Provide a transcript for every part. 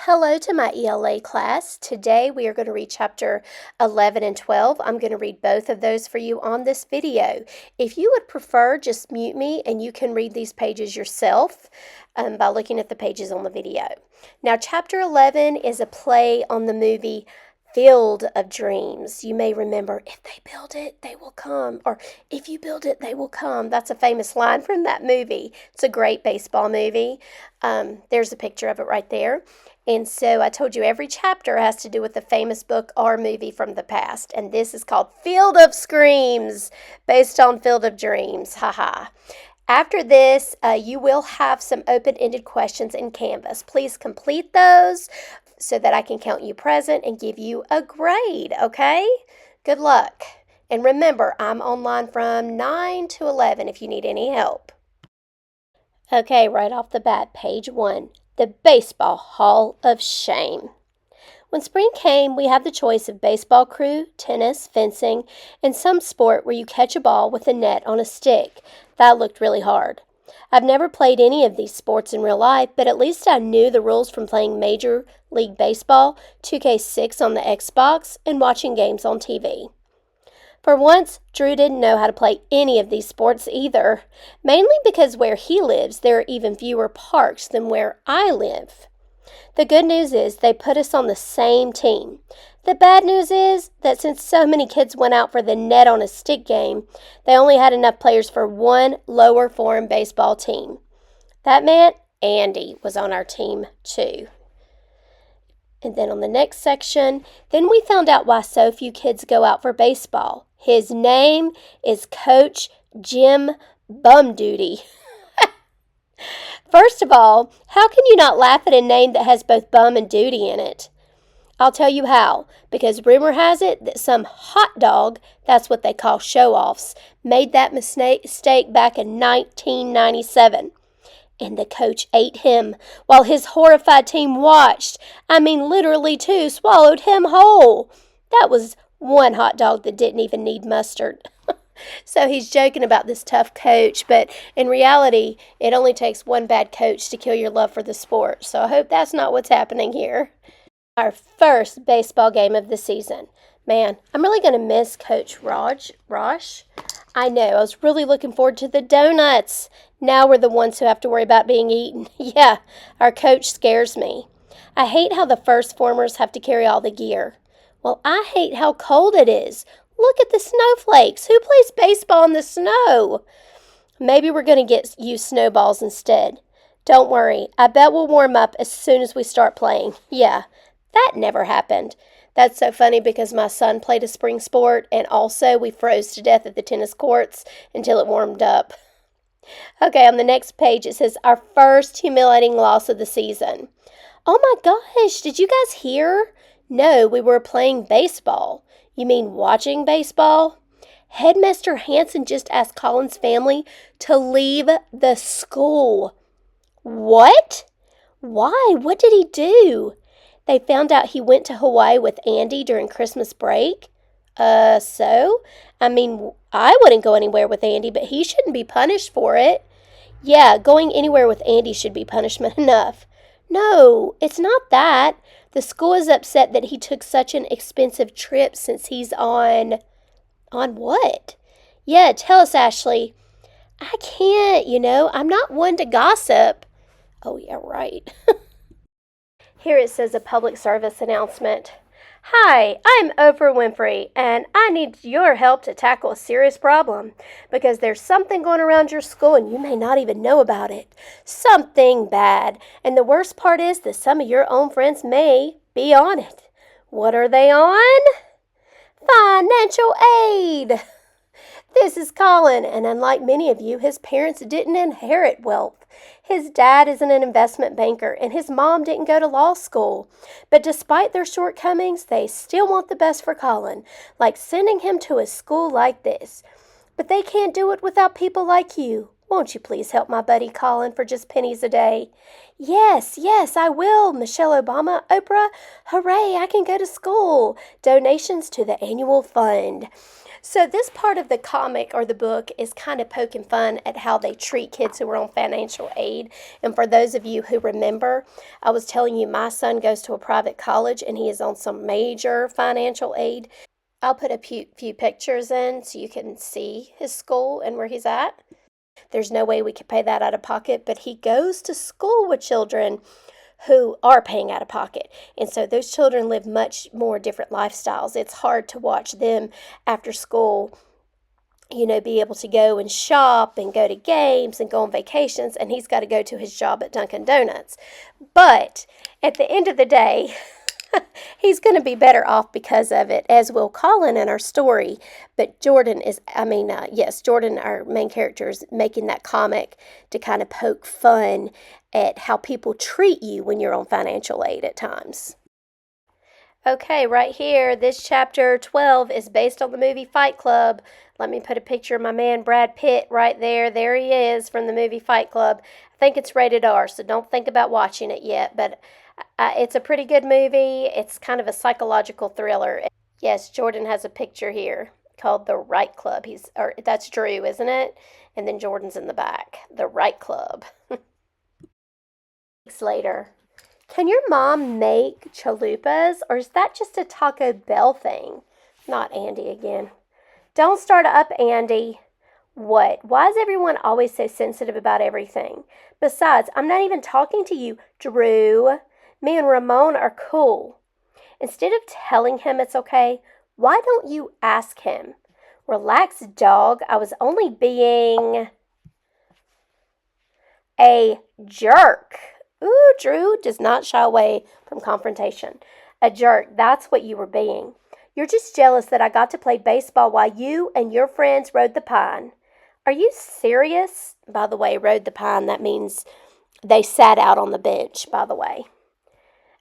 Hello to my ELA class. Today we are going to read chapter 11 and 12. I'm going to read both of those for you on this video. If you would prefer, just mute me and you can read these pages yourself by looking at the pages on the video. Now, chapter 11 is a play on the movie Field of Dreams. You may remember, if they build it, they will come. Or, if you build it, they will come. That's a famous line from that movie. It's a great baseball movie. There's a picture of it right there. And so I told you every chapter has to do with a famous book or movie from the past. And this is called Field of Screams, based on Field of Dreams. Haha. After this, you will have some open-ended questions in Canvas. Please complete those so that I can count you present and give you a grade, okay? Good luck. And remember, I'm online from 9 to 11 if you need any help. Okay, right off the bat, page 1. The Baseball Hall of Shame. When spring came, we had the choice of baseball crew, tennis, fencing, and some sport where you catch a ball with a net on a stick. That looked really hard. I've never played any of these sports in real life, but at least I knew the rules from playing Major League Baseball, 2K6 on the Xbox, and watching games on TV. For once, Drew didn't know how to play any of these sports either, mainly because where he lives, there are even fewer parks than where I live. The good news is they put us on the same team. The bad news is that since so many kids went out for the net on a stick game, they only had enough players for one lower form baseball team. That meant Andy was on our team too. And then on the next section, then we found out why so few kids go out for baseball. His name is Coach Jim Bumduty. First of all, how can you not laugh at a name that has both bum and duty in it? I'll tell you how, because rumor has it that some hot dog, that's what they call show-offs, made that mistake back in 1997. And the coach ate him while his horrified team watched. I mean, literally, too, swallowed him whole. That was one hot dog that didn't even need mustard. So he's joking about this tough coach, but in reality, it only takes one bad coach to kill your love for the sport. So I hope that's not what's happening here. Our first baseball game of the season. Man, I'm really going to miss Coach Rosh. I know, I was really looking forward to the donuts. Now we're the ones who have to worry about being eaten. Yeah, our coach scares me. I hate how the first formers have to carry all the gear. Well, I hate how cold it is. Look at the snowflakes. Who plays baseball in the snow? Maybe we're going to use snowballs instead. Don't worry, I bet we'll warm up as soon as we start playing. Yeah, that never happened. That's so funny because my son played a spring sport, and also we froze to death at the tennis courts until it warmed up. Okay, on the next page it says, our first humiliating loss of the season. Oh my gosh, did you guys hear? No, we were playing baseball. You mean watching baseball? Headmaster Hanson just asked Colin's family to leave the school. What? Why? What did he do? They found out he went to Hawaii with Andy during Christmas break. So? I mean, I wouldn't go anywhere with Andy, but he shouldn't be punished for it. Yeah, going anywhere with Andy should be punishment enough. No, it's not that. The school is upset that he took such an expensive trip since he's on... On what? Yeah, tell us, Ashley. I can't, I'm not one to gossip. Oh, yeah, right. Here it says a public service announcement. Hi, I'm Oprah Winfrey, and I need your help to tackle a serious problem because there's something going around your school and you may not even know about it. Something bad. And the worst part is that some of your own friends may be on it. What are they on? Financial aid. This is Colin, and unlike many of you, his parents didn't inherit wealth. His dad isn't an investment banker, and his mom didn't go to law school. But despite their shortcomings, they still want the best for Colin, like sending him to a school like this. But they can't do it without people like you. Won't you please help my buddy Colin for just pennies a day? Yes, I will, Michelle Obama. Oprah, hooray, I can go to school. Donations to the annual fund. So this part of the comic or the book is kind of poking fun at how they treat kids who are on financial aid. And for those of you who remember, I was telling you my son goes to a private college and he is on some major financial aid. I'll put a few pictures in so you can see his school and where he's at. There's no way we could pay that out of pocket, but he goes to school with children who are paying out of pocket. And so those children live much more different lifestyles. It's hard to watch them after school, be able to go and shop and go to games and go on vacations, and he's got to go to his job at Dunkin' Donuts. But at the end of the day, he's going to be better off because of it, as will Colin in our story. But Jordan, our main character, is making that comic to kind of poke fun at how people treat you when you're on financial aid at times. Okay, right here, this chapter 12 is based on the movie Fight Club. Let me put a picture of my man Brad Pitt right there. There he is from the movie Fight Club. I think it's rated R, so don't think about watching it yet, but it's a pretty good movie. It's kind of a psychological thriller. Yes, Jordan has a picture here called The Right Club. That's Drew, isn't it? And then Jordan's in the back. The Right Club. Weeks later. Can your mom make chalupas, or is that just a Taco Bell thing? Not Andy again. Don't start up, Andy. What? Why is everyone always so sensitive about everything? Besides, I'm not even talking to you, Drew. Me and Ramon are cool. Instead of telling him it's okay, why don't you ask him? Relax, dog. I was only being a jerk. Ooh, Drew does not shy away from confrontation. A jerk, that's what you were being. You're just jealous that I got to play baseball while you and your friends rode the pine. Are you serious? By the way, rode the pine, that means they sat out on the bench, by the way.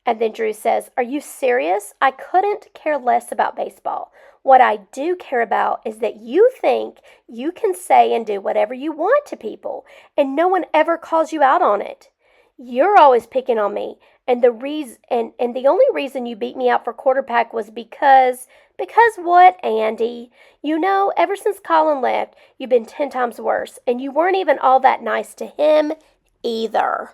And then Drew says, are you serious? I couldn't care less about baseball. What I do care about is that you think you can say and do whatever you want to people, and no one ever calls you out on it. You're always picking on me, and the only reason you beat me out for quarterback was because what, Andy? Ever since Colin left, you've been 10 times worse, and you weren't even all that nice to him either.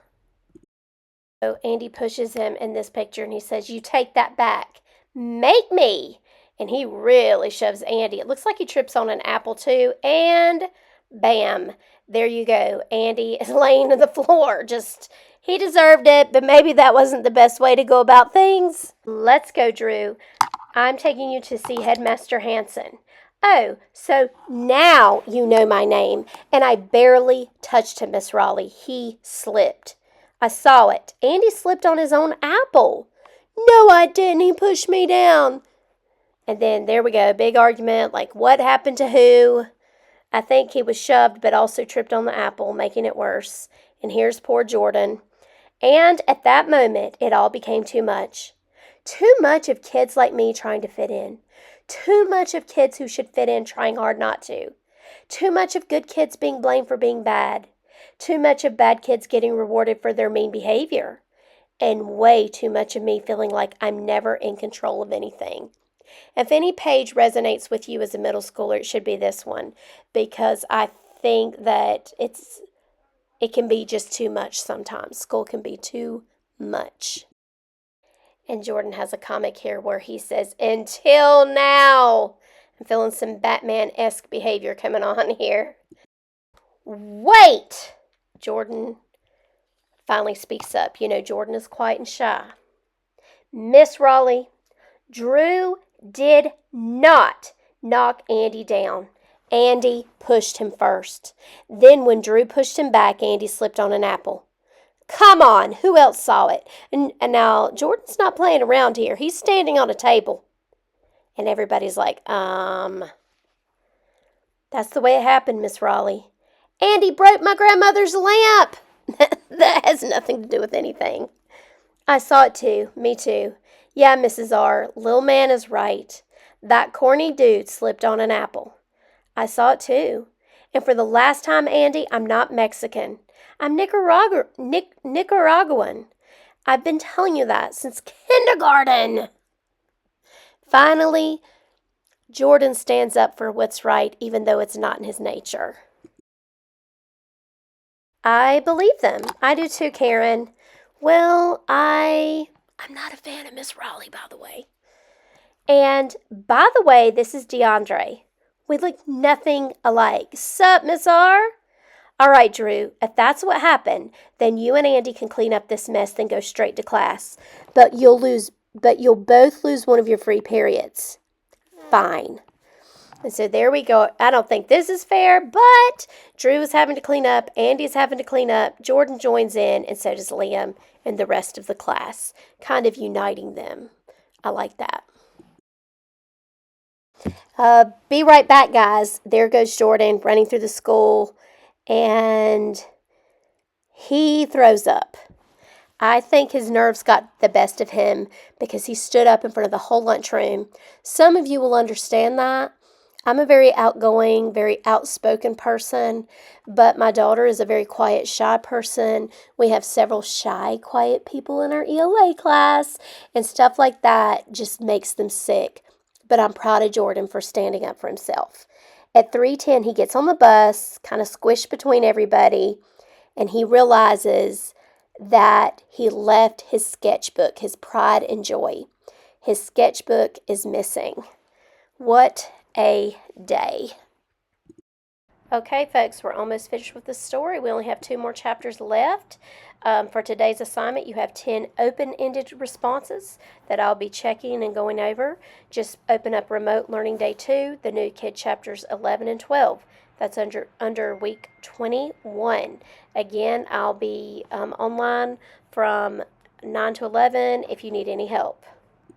So Andy pushes him in this picture, and he says, you take that back. Make me! And he really shoves Andy. It looks like he trips on an apple too, and bam, there you go. Andy is laying on the floor. He deserved it, but maybe that wasn't the best way to go about things. Let's go, Drew. I'm taking you to see Headmaster Hanson. Oh, so now you know my name, and I barely touched him, Miss Raleigh. He slipped. I saw it. Andy slipped on his own apple. No, I didn't. He pushed me down. And then there we go, big argument, like what happened to who? I think he was shoved, but also tripped on the apple, making it worse. And here's poor Jordan. And at that moment, it all became too much. Too much of kids like me trying to fit in. Too much of kids who should fit in trying hard not to. Too much of good kids being blamed for being bad. Too much of bad kids getting rewarded for their mean behavior. And way too much of me feeling like I'm never in control of anything. If any page resonates with you as a middle schooler, it should be this one, because I think that it can be just too much sometimes. School can be too much. And Jordan has a comic here where he says, until now. I'm feeling some Batman-esque behavior coming on here. Wait! Jordan finally speaks up. Jordan is quiet and shy. Miss Raleigh, Drew did not knock Andy down. Andy pushed him first. Then when Drew pushed him back, Andy slipped on an apple. Come on, who else saw it? And now Jordan's not playing around here. He's standing on a table. And everybody's like, that's the way it happened, Miss Raleigh. Andy broke my grandmother's lamp. That has nothing to do with anything. I saw it too. Me too. Yeah, Mrs. R., Lil Man is right. That corny dude slipped on an apple. I saw it too. And for the last time, Andy, I'm not Mexican. I'm Nicaraguan. I've been telling you that since kindergarten. Finally, Jordan stands up for what's right, even though it's not in his nature. I believe them. I do too, Karen. Well, I'm not a fan of Miss Raleigh, by the way. And by the way, this is DeAndre. We look nothing alike. Sup, Miss R? All right, Drew, if that's what happened, then you and Andy can clean up this mess, then go straight to class. But you'll both lose one of your free periods. Fine. And so there we go. I don't think this is fair, but Drew is having to clean up, Andy's having to clean up, Jordan joins in, and so does Liam and the rest of the class, kind of uniting them. I like that. Be right back, guys. There goes Jordan running through the school, and he throws up. I think his nerves got the best of him because he stood up in front of the whole lunchroom. Some of you will understand that. I'm a very outgoing, very outspoken person, but my daughter is a very quiet, shy person. We have several shy, quiet people in our ELA class, and stuff like that just makes them sick. But I'm proud of Jordan for standing up for himself. At 3:10, he gets on the bus, kind of squished between everybody, and he realizes that he left his sketchbook, his pride and joy. His sketchbook is missing. What a day. Okay, folks, we're almost finished with the story. We only have 2 more chapters left. For today's assignment, you have 10 open-ended responses that I'll be checking and going over. Just open up Remote Learning Day 2, the New Kid chapters 11 and 12. That's under week 21. Again, I'll be online from 9 to 11 if you need any help.